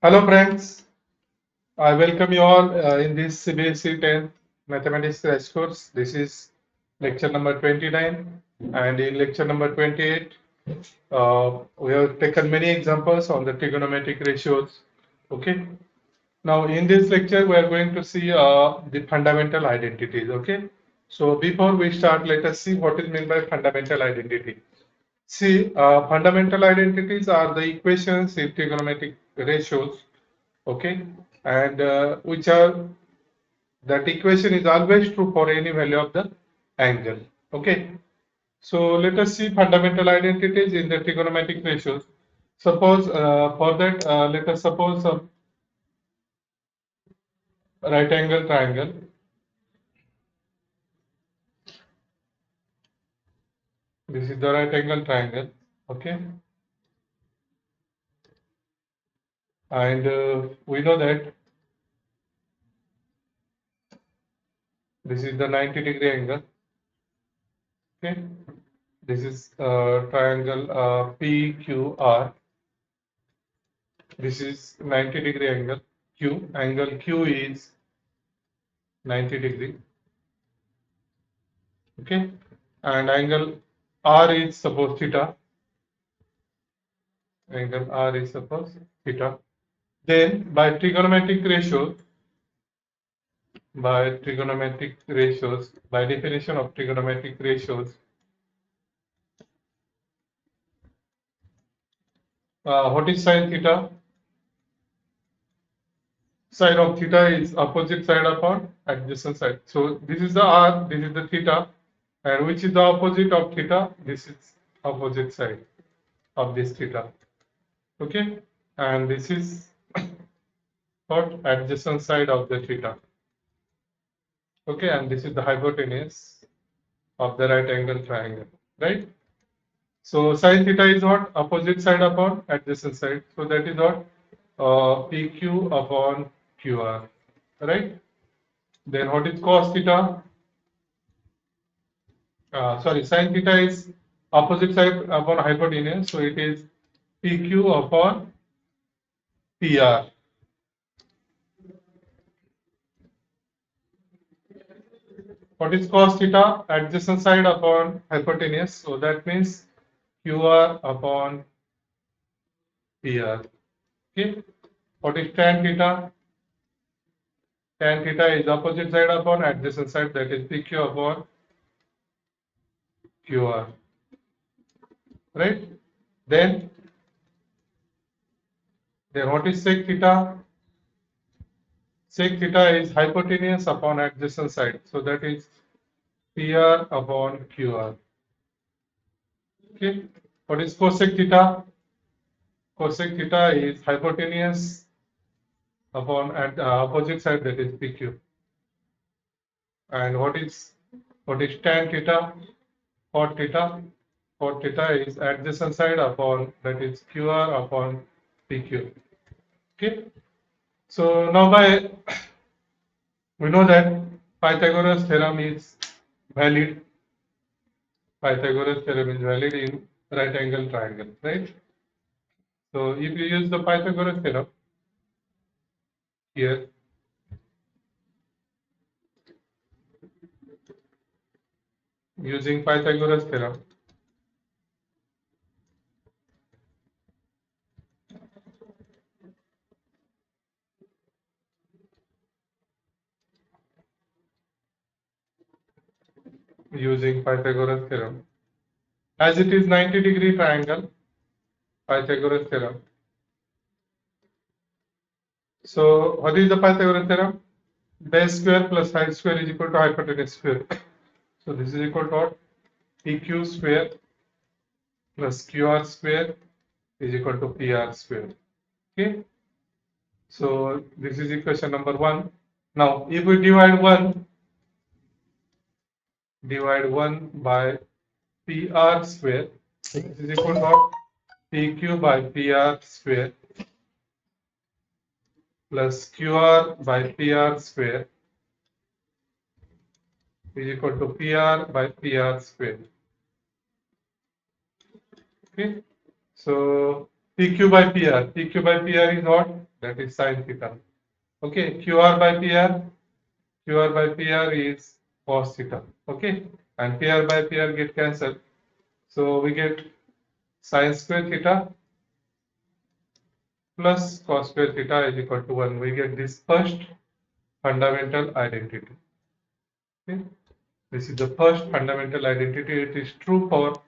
Hello friends, I welcome you all in this CBSE 10th Mathematics Crash Course. This is lecture number 29, and in lecture number 28 we have taken many examples on the trigonometric ratios. Okay, now in this lecture we are going to see the fundamental identities. Okay, so before we start, let us see what is meant by fundamental identity. See, fundamental identities are the equations in trigonometric ratios, okay, and which are that equation is always true for any value of the angle, okay. So let us see fundamental identities in the trigonometric ratios. Suppose for that, let us suppose a right angle triangle. This is the right angle triangle, okay, and we know that this is the 90-degree angle, okay. This is triangle PQR. This is 90-degree angle Q. Angle Q is 90 degree. Okay. And angle R is suppose theta. Angle R is suppose theta. Then by definition of trigonometric ratios, what is sine theta? Sine of theta is opposite side upon adjacent side. So this is the R, this is the theta, and which is the opposite of theta? This is opposite side of this theta. Okay, and this is what adjacent side of the theta. Okay, and this is the hypotenuse of the right angle triangle, right? So sine theta is what? Opposite side upon adjacent side. So that is what? PQ upon QR, right? Then what is cos theta? Sorry, sine theta is opposite side upon hypotenuse. So it is PQ upon PR. What is cos theta? Adjacent side upon hypotenuse. So that means QR upon PR. Okay. What is tan theta? Tan theta is opposite side upon adjacent side, that is PQ upon QR. Right? Then what is sec theta? Sec theta is hypotenuse upon adjacent side. So that is PR upon QR. Okay. What is cosec theta? Cosec theta is hypotenuse upon opposite side, that is PQ. And what is tan theta? Cot theta. Cot theta is adjacent side upon, that is QR upon PQ. Okay. So now we know that Pythagoras theorem is valid. Pythagoras theorem is valid in right angle triangle, right? So if you use the Pythagoras theorem here, using Pythagoras theorem, as it is 90-degree triangle, Pythagoras theorem. So what is the Pythagoras theorem? Base square plus height square is equal to hypotenuse square. So this is equal to what? PQ square plus QR square is equal to PR square. Okay. So this is equation number 1. Now if we divide 1 by PR square, this is equal to what? PQ by PR square plus QR by PR square is equal to PR by PR square. Okay. So PQ by PR is what? that is sin theta. Okay, QR by PR, QR by PR is cos theta. Okay, and PR by PR get cancelled. So we get sin square theta plus cos square theta is equal to 1. We get this first fundamental identity. Okay. This is the first fundamental identity. It is true for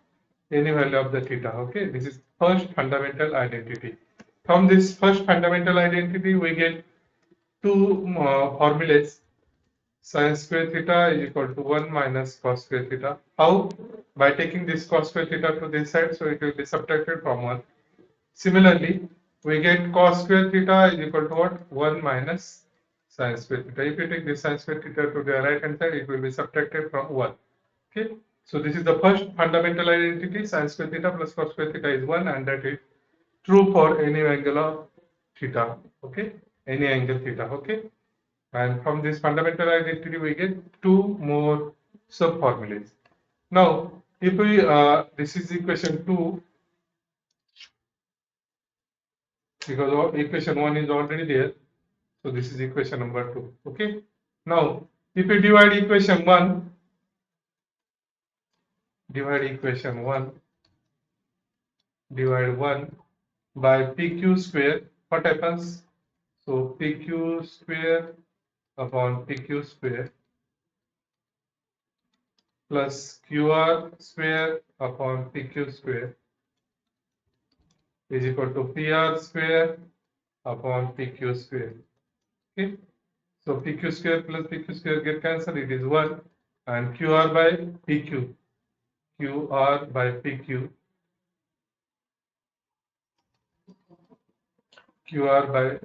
any value of the theta. Okay, this is first fundamental identity. From this first fundamental identity, we get two formulas. Sin square theta is equal to 1 minus cos square theta. How? By taking this cos square theta to this side, so it will be subtracted from 1. Similarly, we get cos square theta is equal to what? 1 minus sin square theta. If you take this sin square theta to the right hand side, it will be subtracted from 1. Okay. So this is the first fundamental identity. Sin square theta plus cos square theta is 1, and that is true for any angle of theta. Okay. Any angle theta. Okay. And from this fundamental identity, we get two more sub formulas. Now, if we this is equation 2, because equation 1 is already there. So this is equation number 2. Okay. Now, if we divide equation 1, divide 1 by PQ square, what happens? So PQ square upon PQ square plus QR square upon PQ square is equal to PR square upon PQ square. Okay. So PQ square plus PQ square get cancelled. It is 1, and QR by PQ, QR by PQ, QR by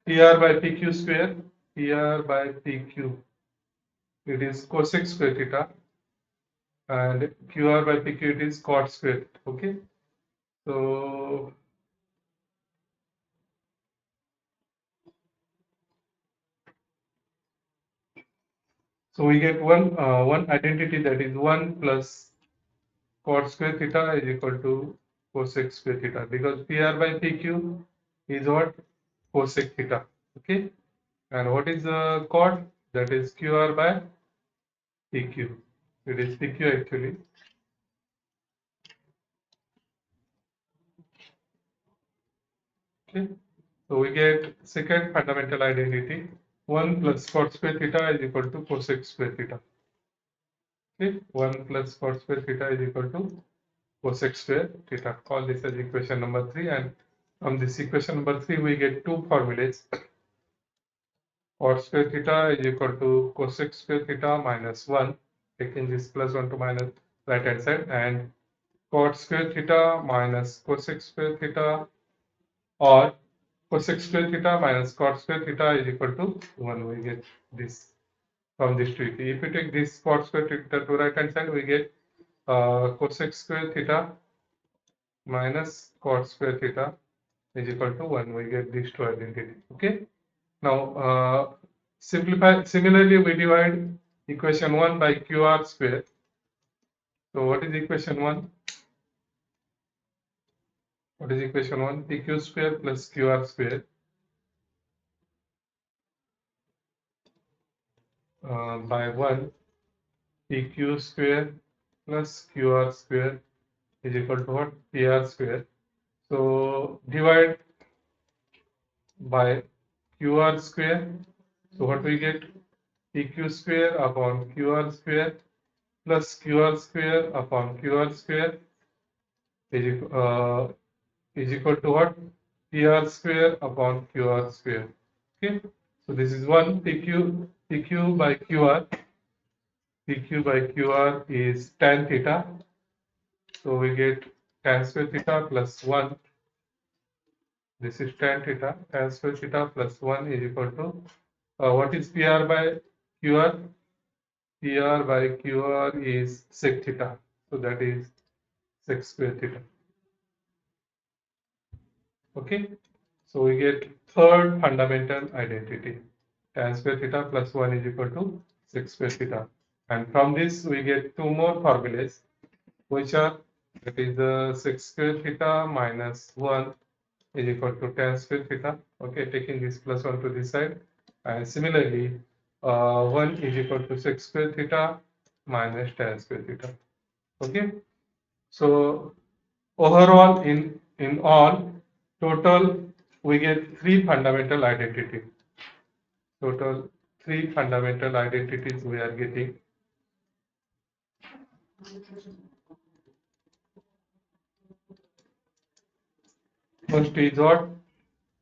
PR by PQ square, PR by PQ. It is cosec square theta, and QR by PQ it is cot square. Okay. So we get one identity, that is 1 plus cot square theta is equal to cosec square theta, because PR by PQ is what? Cosec theta. Okay. And what is the cot? That is QR by PQ. It is PQ actually. Okay. So we get second fundamental identity, 1 plus cot square theta is equal to cosec square theta. Okay. 1 plus cot square theta is equal to cosec square theta. Call this as equation number 3, and from this equation number 3 we get two formulas. Cot square theta is equal to cosec square theta minus 1, taking this plus 1 to minus right hand side, and cot square theta minus cosec square theta, or cosec square theta minus cot square theta is equal to 1. We get this from this two. If we take this cot square theta to right hand side, we get cosec square theta minus cot square theta is equal to 1. We get these two identity. Okay. Now simplify. Similarly, we divide equation 1 by QR square. So what is equation 1? What is equation 1? PQ square plus QR square by 1 PQ square plus QR square is equal to what? PR square. So divide by QR square. So what we get? PQ square upon QR square plus QR square upon QR square is equal to what? PR square upon QR square. Okay. So this is 1 PQ by QR. PQ by QR is tan theta. So we get tan square theta plus 1. This is tan theta. Tan square theta plus 1 is equal to what is PR by QR? PR by QR is sec theta. So that is sec square theta. Okay. So we get third fundamental identity. Tan square theta plus 1 is equal to sec square theta. And from this we get two more formulas, which are, that is sec square theta minus 1 is equal to tan square theta. Okay, taking this plus 1 to this side. And similarly, 1 is equal to sec square theta minus tan square theta. Okay, so overall in all total we get three fundamental identity. Total three fundamental identities we are getting. First is what?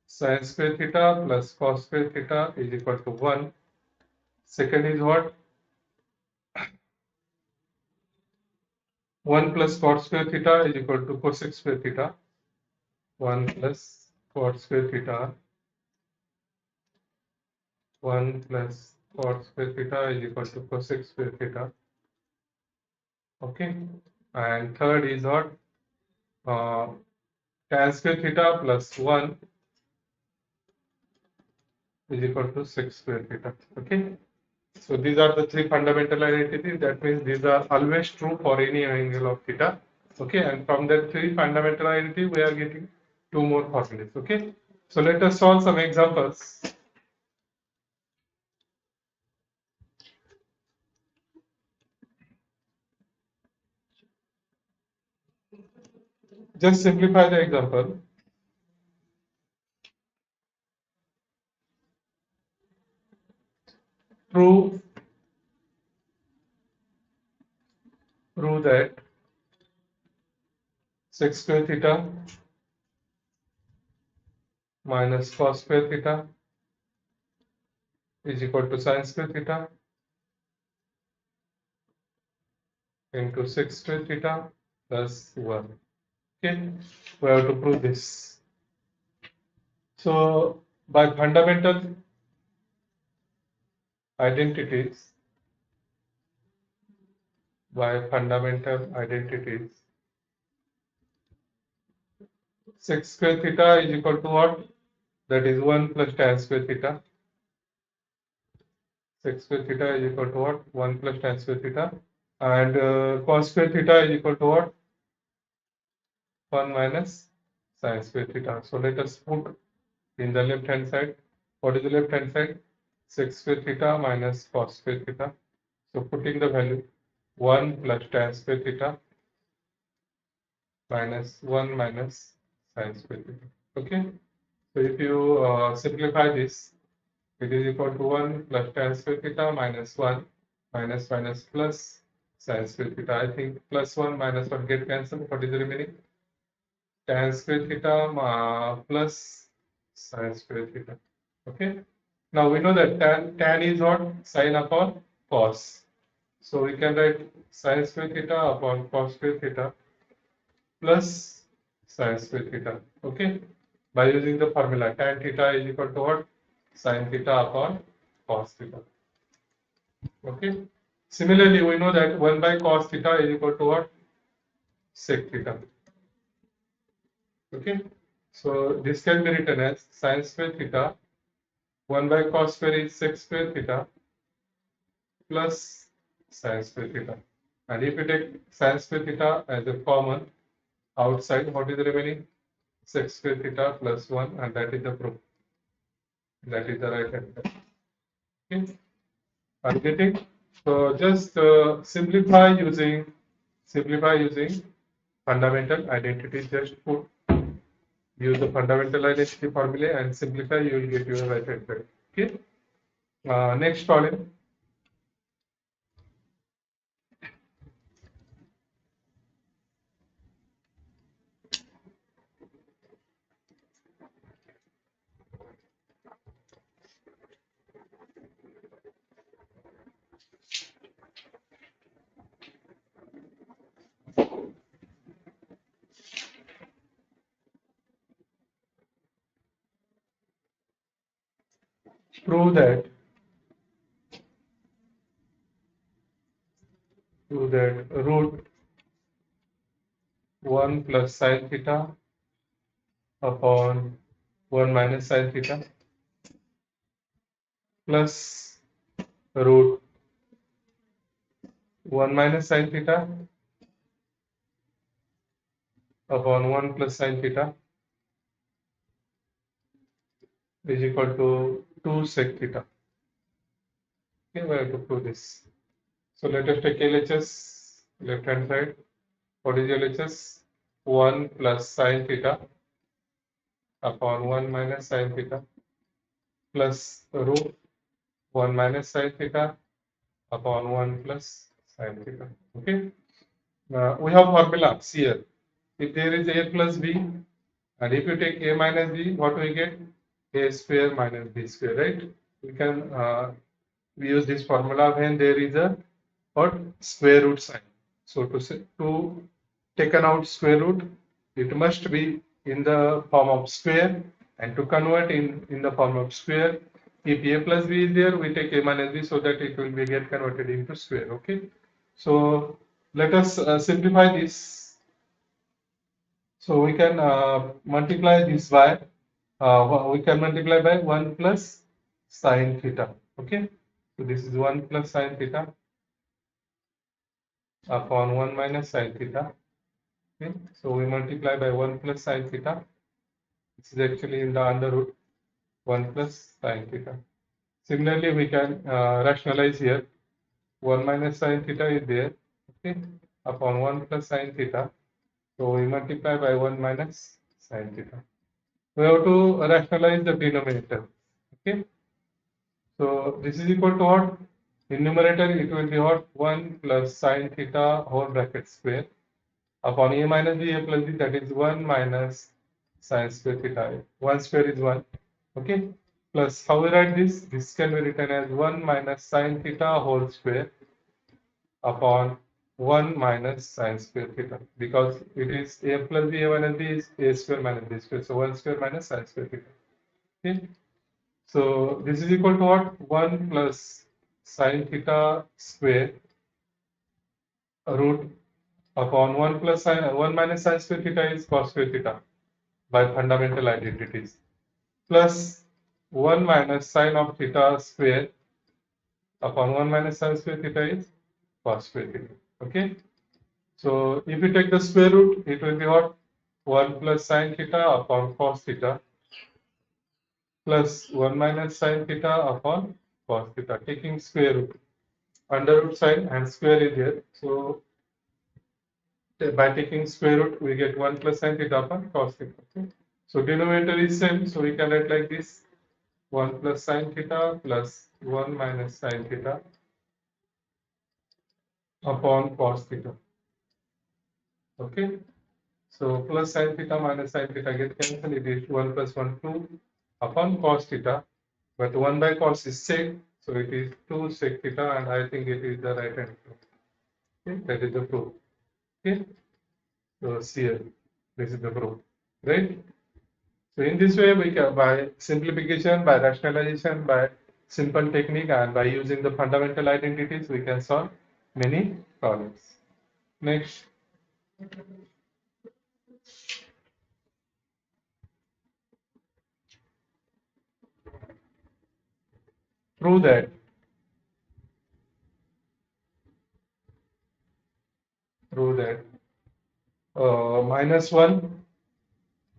Sin square theta plus cos square theta is equal to 1. Second is what? 1 plus cot square theta is equal to cosec square theta. 1 plus cot square theta. 1 plus cot square theta is equal to cosec square theta. Okay. And third is what? Tan square theta plus 1 is equal to sec square theta. Okay. So these are the three fundamental identities. That means these are always true for any angle of theta. Okay. And from that three fundamental identity, we are getting two more formulas. Okay. So let us solve some examples. Just simplify the example. Prove that sec square theta minus cos square theta is equal to sin square theta into sec square theta plus 1. Okay, we have to prove this. So by fundamental identities, sec square theta is equal to what? That is 1 plus tan square theta. Sec square theta is equal to what? 1 plus tan square theta. And cos square theta is equal to what? 1 minus sin square theta. So let us put in the left hand side. What is the left hand side? Sec square theta minus cos square theta. So putting the value 1 plus tan square theta minus 1 minus sin square theta. Okay. So if you simplify this, it is equal to 1 plus tan square theta minus 1 minus plus sin square theta. I think plus 1 minus 1 get cancelled. What is the remaining? Tan square theta plus sin square theta. Okay. Now we know that tan is what? Sin upon cos. So we can write sin square theta upon cos square theta plus sin square theta. Okay. By using the formula tan theta is equal to what? Sin theta upon cos theta. Okay. Similarly, we know that 1 by cos theta is equal to what? Sec theta. Okay. So this can be written as sin square theta 1 by cos square is sec square theta plus sin square theta. And if you take sin square theta as a common outside, what is the remaining? Sec square theta plus 1, and that is the proof. That is the right answer. Okay. Are you getting? So just simplify using fundamental identity. Just use the fundamental identity formula and simplify. You will get your right answer. Okay. Next problem. Prove that root 1 plus sin theta upon 1 minus sin theta plus root 1 minus sin theta upon 1 plus sin theta is equal to 2 sec theta. Okay, we have to prove this. So let us take LHS, left hand side. What is LHS? 1 plus sin theta upon 1 minus sin theta plus root 1 minus sin theta upon 1 plus sin theta. Okay. We have formulas here. If there is a plus b, and if you take a minus b, what we get? A square minus b square, right? We can we use this formula when there is a what square root sign. So to taken out square root, it must be in the form of square, and to convert in the form of square, if a plus b is there, we take a minus b so that it will be get converted into square. Okay. So let us simplify this. So we can multiply this by we can multiply by 1 plus sin theta. Okay. So this is 1 plus sin theta upon 1 minus sin theta. Okay. So we multiply by 1 plus sin theta. This is actually in the under root 1 plus sin theta. Similarly, we can rationalize here. 1 minus sin theta is there. Okay. Upon 1 plus sin theta. So we multiply by 1 minus sin theta. We have to rationalize the denominator. Okay. So this is equal to what? In numerator, it will be what? 1 plus sin theta whole bracket square upon a minus b, a plus b, that is 1 minus sin square theta. 1 square is 1. Okay. Plus, how we write this? This can be written as 1 minus sin theta whole square upon 1 minus sin square theta, because it is a plus b, a minus b is a square minus b square. So 1 square minus sin square theta. Okay. So this is equal to what? 1 plus sin theta square root upon 1 plus sin 1 minus sin square theta is cos square theta by fundamental identities, plus 1 minus sin of theta square upon 1 minus sin square theta is cos square theta. Okay. So if you take the square root, it will be what? 1 plus sin theta upon cos theta plus 1 minus sin theta upon cos theta, taking square root. Under root sign and square is here. So by taking square root, we get 1 plus sin theta upon cos theta. Okay. So denominator is same. So we can write like this: 1 plus sin theta plus 1 minus sin theta upon cos theta. Okay. So plus sin theta minus sin theta get cancelled. It is 1 plus 1, 2 upon cos theta. But 1 by cos is sec. So it is 2 sec theta, and I think it is the right answer. Okay. That is the proof. Okay. So here, this is the proof. Right. So in this way, we can, by simplification, by rationalization, by simple technique, and by using the fundamental identities, we can solve many problems. Next. Prove that minus 1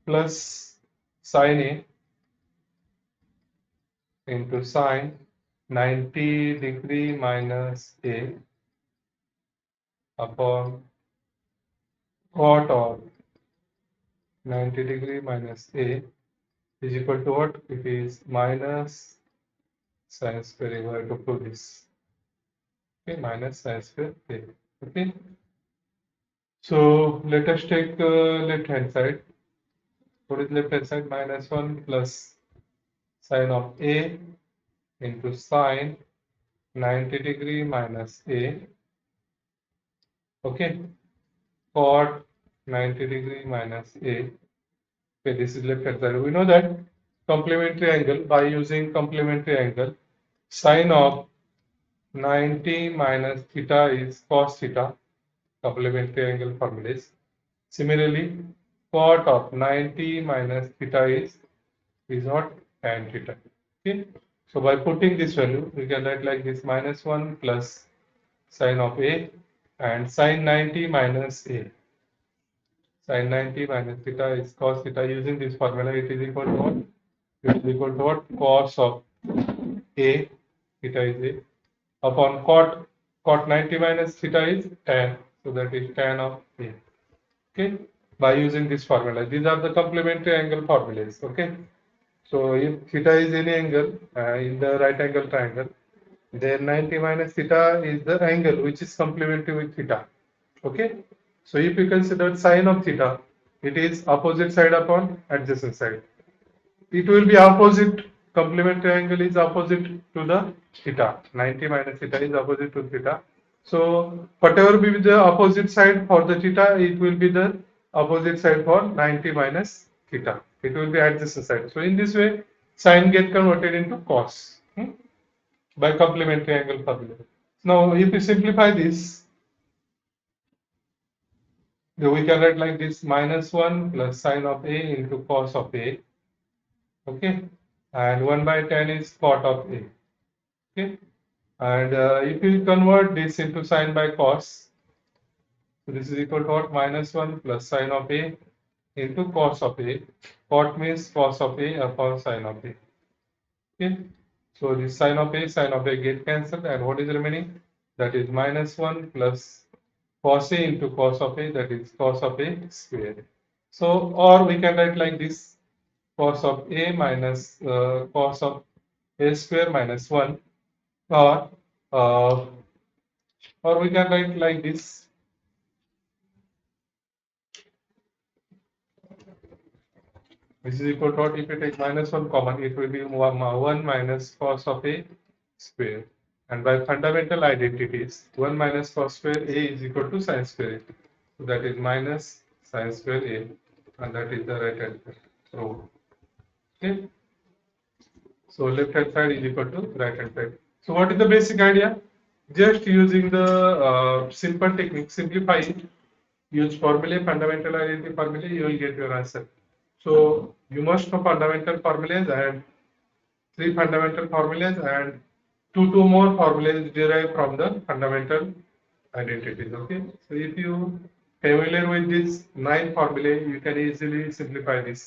plus sin A into sine 90 degree minus A upon cot of 90 degree minus A is equal to what? It is minus sin square A. We have to prove this. Okay, minus sin square A. Okay. So let us take left hand side. What is left hand side? Minus 1 plus sine of A into sine 90 degree minus A. Okay. Cot 90 degree minus A. Okay, this is left hand side. We know that complementary angle, by using complementary angle, sine of 90 minus theta is cos theta. Complementary angle formula is. Similarly, cot of 90 minus theta is is what? Tan theta. Okay. So by putting this value, we can write like this: -1 plus sine of A and sine 90 minus A. Sine 90 minus theta is cos theta. Using this formula, it is equal to what? It is equal to what? Cos of A, theta is A, upon cot 90 minus theta is tan. So that is tan of A. Okay. By using this formula, these are the complementary angle formulas. Okay. So if theta is any angle in the right angle triangle, then 90 minus theta is the angle which is complementary with theta. Okay. So if you consider sine of theta, it is opposite side upon adjacent side. It will be opposite, complementary angle is opposite to the theta. 90 minus theta is opposite to theta. So whatever be the opposite side for the theta, it will be the opposite side for 90 minus theta. It will be adjacent side. So in this way, sine get converted into cos by complementary angle formula. Now if we simplify this, we can write like this: -1 plus sine of A into cos of A. Okay. And 1 by 10 is cot of A. Okay. And if you convert this into sine by cos, so this is equal to what? -1 plus sine of A into cos of A. Cot means cos of A upon sine of A. Okay. So this sine of A get cancelled, and what is remaining? That is -1 plus cos A into cos of A, that is cos of A square. So, or we can write like this: cos of A minus cos of A square minus 1, or uh, or we can write like this: which is equal to what? If you take -1 common, it will be 1 minus cos of A square. And by fundamental identities, 1 minus cos square A is equal to sine square A. So that is minus sine square A, and that is the right hand side. Okay. So left hand side is equal to right hand side. So what is the basic idea? Just using the simple technique, simplify it, use formulae, fundamental identity formulae, you will get your answer. So you must know fundamental formulas, and three fundamental formulas, and two more formulas derived from the fundamental identities. Okay. So if you familiar with this 9 formulae, you can easily simplify this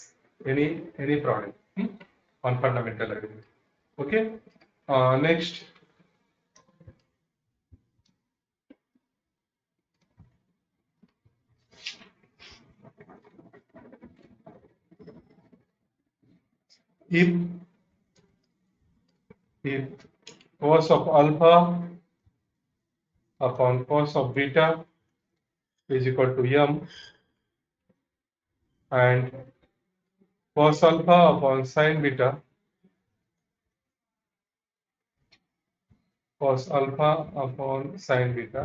any problem on fundamental identity. Okay. Next, if if cos of alpha upon cos of beta is equal to m, and cos alpha upon sin beta, cos alpha upon sin beta,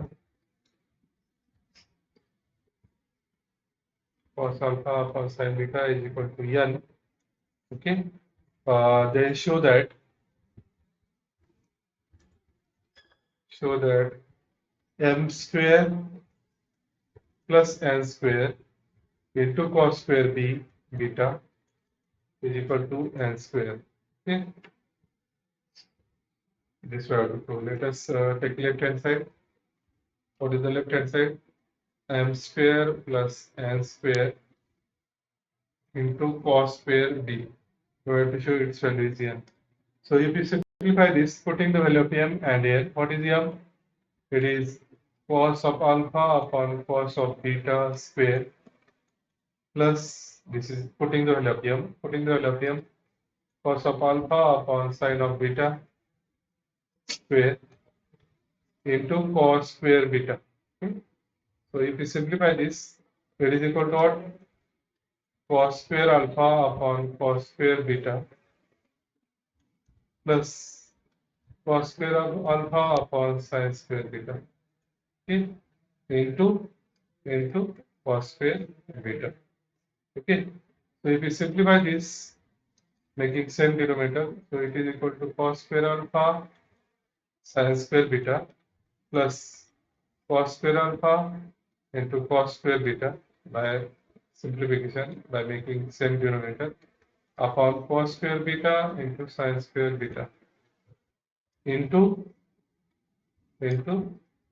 cos alpha upon sin beta is equal to n. Okay. Then show that m square plus n square into cos square b beta is equal to n square. Okay. This we have to prove. Let us take left hand side. What is the left hand side? M square plus n square into cos square b. We have to show its value is n. So if you simplify this, putting the value of m and n, what is m? It is cos of alpha upon cos of beta square plus, this is putting the value of m, cos of alpha upon sine of beta square into cos square beta. Okay. So if you simplify this, it is equal to what? Cos square alpha upon cos square beta plus cos square of alpha upon sin square beta. Okay. Into cos square beta. Okay. So if you simplify this, making same denominator, so it is equal to cos square alpha sin square beta plus cos square alpha into cos square beta by simplification, by making same denominator. upon cos square beta into sin square beta into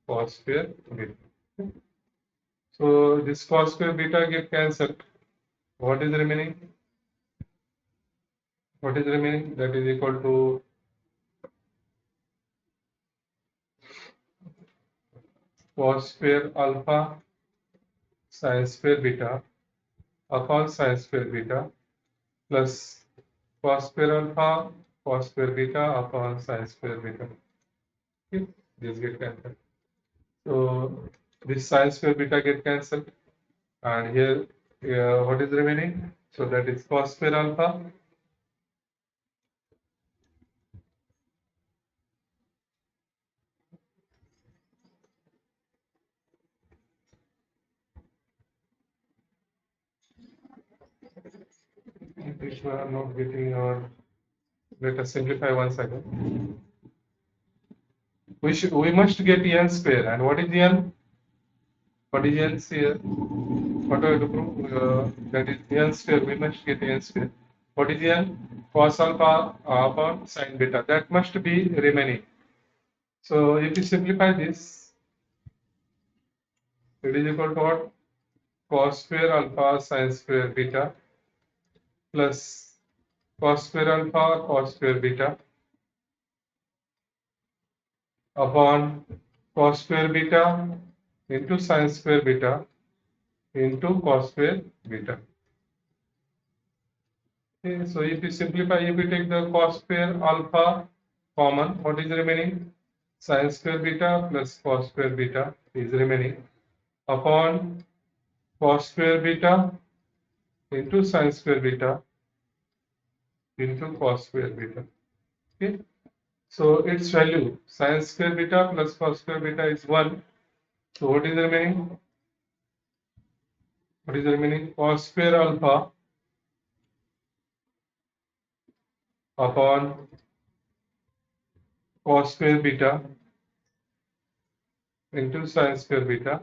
cos square beta. So this cos square beta get cancelled. What is remaining? What is remaining? That is equal to cos square alpha sin square beta upon sin square beta plus cos square alpha cos square beta upon sin square beta. Okay. This get cancelled. So this sin square beta get cancelled, and here what is remaining? So that is cos square alpha which we are not getting, or let us simplify once again. We must get n square, and what is n? What is n here? What do I have to prove? That is n square. We must get n square. What is n? Cos alpha upon sin beta. That must be remaining. So if you simplify this, it is equal to what? Cos square alpha sin square beta plus cos square alpha cos square beta upon cos square beta into sin square beta into cos square beta. Okay, so if you simplify, if you take the cos square alpha common, what is remaining? Sin square beta plus cos square beta is remaining upon cos square beta into sin square beta into cos square beta. Okay, so its value sin square beta plus cos square beta is 1. So what is remaining? What is remaining? Cos square alpha upon cos square beta into sin square beta.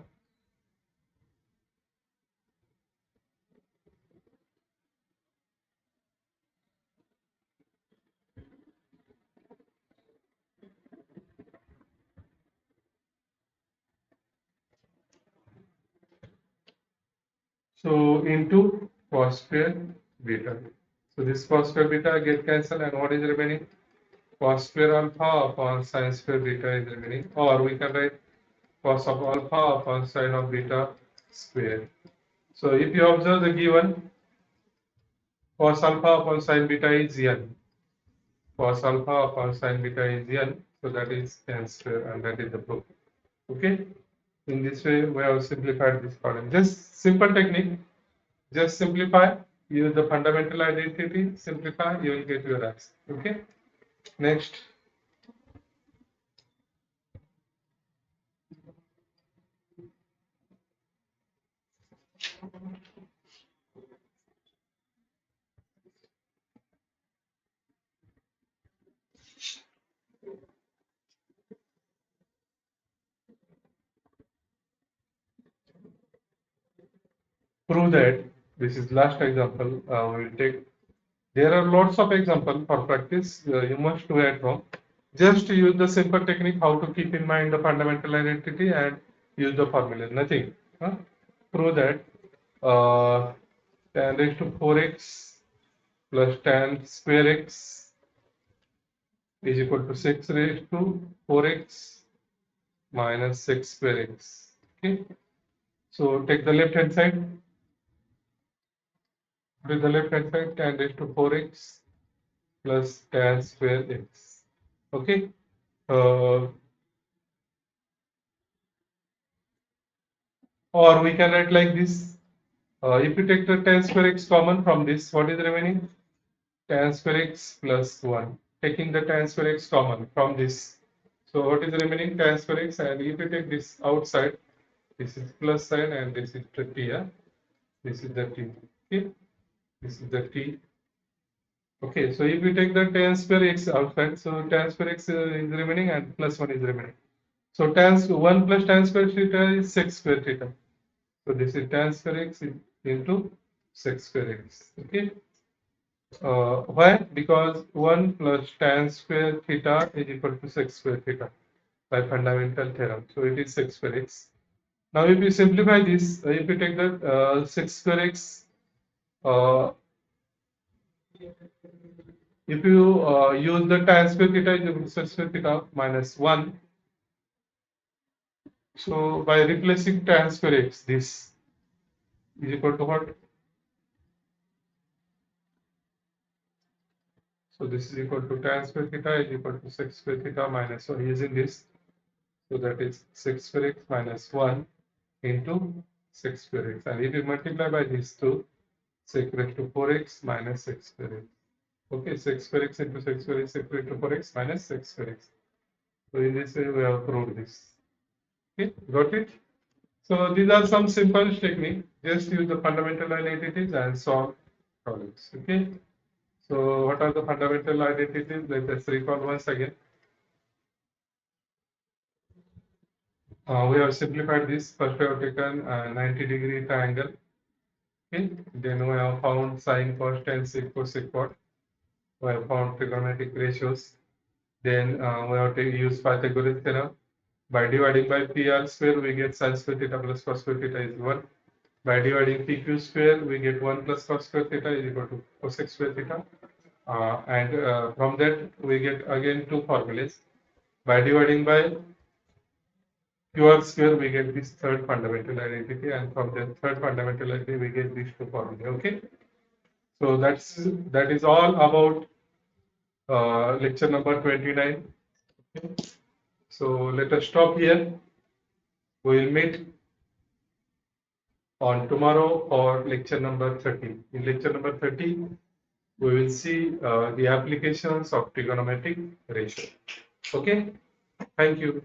So into cos square beta. So this cos square beta get cancelled, and what is remaining? Cos square alpha upon sin square beta is remaining, or we can write cos of alpha upon sin of beta square. So if you observe the given, cos alpha upon sin beta is n. Cos alpha upon sin beta is n. So that is n square, and that is the proof. Okay. In this way, we have simplified this problem. Just simple technique. Just simplify, use the fundamental identity, simplify, you will get your answer. Okay. Next. Prove that. This is last example. We will take. There are lots of examples for practice. You must do at home. Just use the simple technique how to keep in mind the fundamental identity and use the formula. Nothing. Prove that tan raised to 4x plus tan square x is equal to 6 raised to 4x minus 6 square x. Okay. So take the left hand side. With the left hand side, tan raised to 4x plus tan square x. Okay. Or we can write like this. If you take the tan square x common from this, what is remaining? Tan square x plus 1. Taking the tan square x common from this. So what is remaining? Tan square x, and if you take this outside, this is plus sign and this is the t. Yeah? This is the t. Okay. This is the t. Okay, so if we take the tan square x outside, so tan square x is remaining and plus 1 is remaining. So tan 1 plus tan square theta is 6 square theta. So this is tan square x into 6 square x. Okay. Why? Because 1 plus tan square theta is equal to sec square theta by fundamental theorem. So it is sec square x. Now if you simplify this, if you take the sec square x, if you use the tan square theta is equal to sec square theta minus 1. So by replacing tan square x, this is equal to what? So this is equal to tan square theta is equal to sec square theta minus 1 using this. So that is sec square x minus 1 into sec square x. And if you multiply by these two, sec raised to 4x minus sec square x. Okay, sec square x into sec square x, sec raised to 4x minus sec square x. So in this way we have proved this. Okay, got it? So these are some simple techniques. Just use the fundamental identities and solve problems. Okay. So what are the fundamental identities? Let us recall once again. We have simplified this. First we have taken a 90-degree triangle. Okay. Then we have found sine, cos, tan, sec, cosec, cot. We have found trigonometric ratios. Then we have to use Pythagoras theorem. By dividing by PR square, we get sin square theta plus cos square theta is 1. By dividing PQ square, we get 1 plus cos square theta is equal to cosec square theta. And from that, we get again two formulas. By dividing by QR square, we get this third fundamental identity, and from the third fundamental identity, we get these two formulae. Okay, so that is all about lecture number 29. Okay. So let us stop here. We will meet on tomorrow for lecture number 30. In lecture number 30, we will see the applications of trigonometric ratio. Okay, thank you.